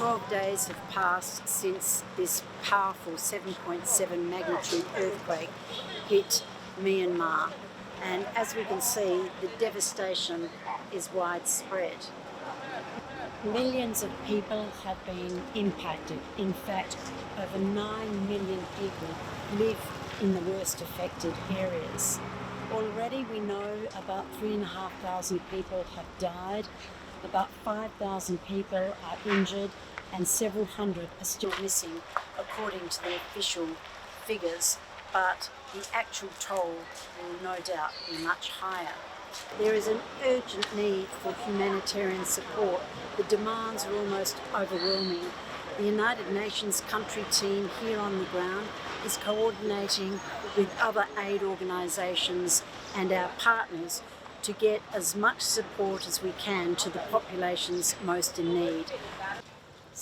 12 days have passed since this powerful 7.7 magnitude earthquake hit Myanmar, and as we can see, the devastation is widespread. Millions of people have been impacted. In fact, over 9 million people live in the worst affected areas. Already we know about 3,500 people have died, about 5,000 people are injured, and several hundred are still missing according to the official figures, but the actual toll will no doubt be much higher. There is an urgent need for humanitarian support. The demands are almost overwhelming. The United Nations country team here on the ground is coordinating with other aid organisations and our partners to get as much support as we can to the populations most in need.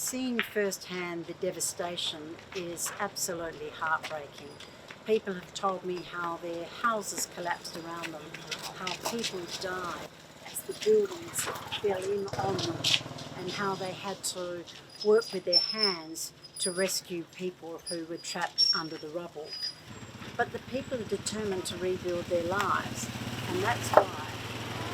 Seeing firsthand the devastation is absolutely heartbreaking. People have told me how their houses collapsed around them, how people died as the buildings fell in on them, and how they had to work with their hands to rescue people who were trapped under the rubble. But the people are determined to rebuild their lives, and that's why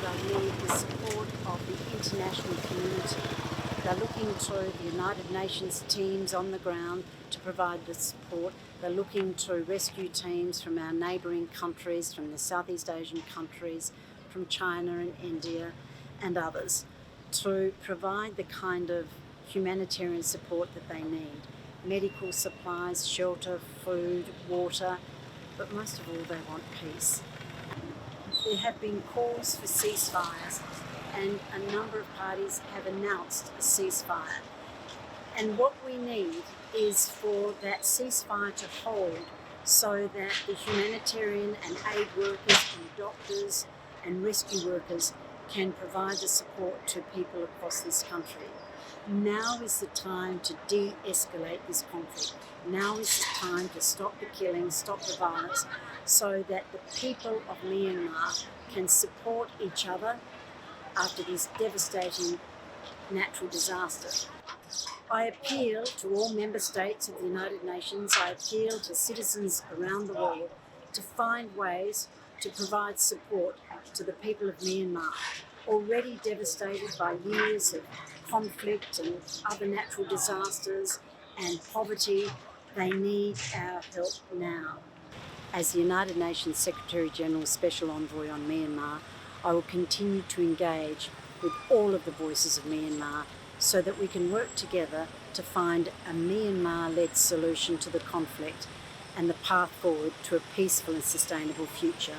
they need the support of the international community. They're looking to the United Nations teams on the ground to provide the support. They're looking to rescue teams from our neighbouring countries, from the Southeast Asian countries, from China and India and others, to provide the kind of humanitarian support that they need. Medical supplies, shelter, food, water, but most of all they want peace. There have been calls for ceasefires, and a number of parties have announced a ceasefire. And what we need is for that ceasefire to hold so that the humanitarian and aid workers and doctors and rescue workers can provide the support to people across this country. Now is the time to de-escalate this conflict. Now is the time to stop the killing, stop the violence, so that the people of Myanmar can support each other after this devastating natural disaster. I appeal to all member states of the United Nations, I appeal to citizens around the world to find ways to provide support to the people of Myanmar, already devastated by years of conflict and other natural disasters and poverty. They need our help now. As the United Nations Secretary General Special Envoy on Myanmar, I will continue to engage with all of the voices of Myanmar so that we can work together to find a Myanmar-led solution to the conflict and the path forward to a peaceful and sustainable future.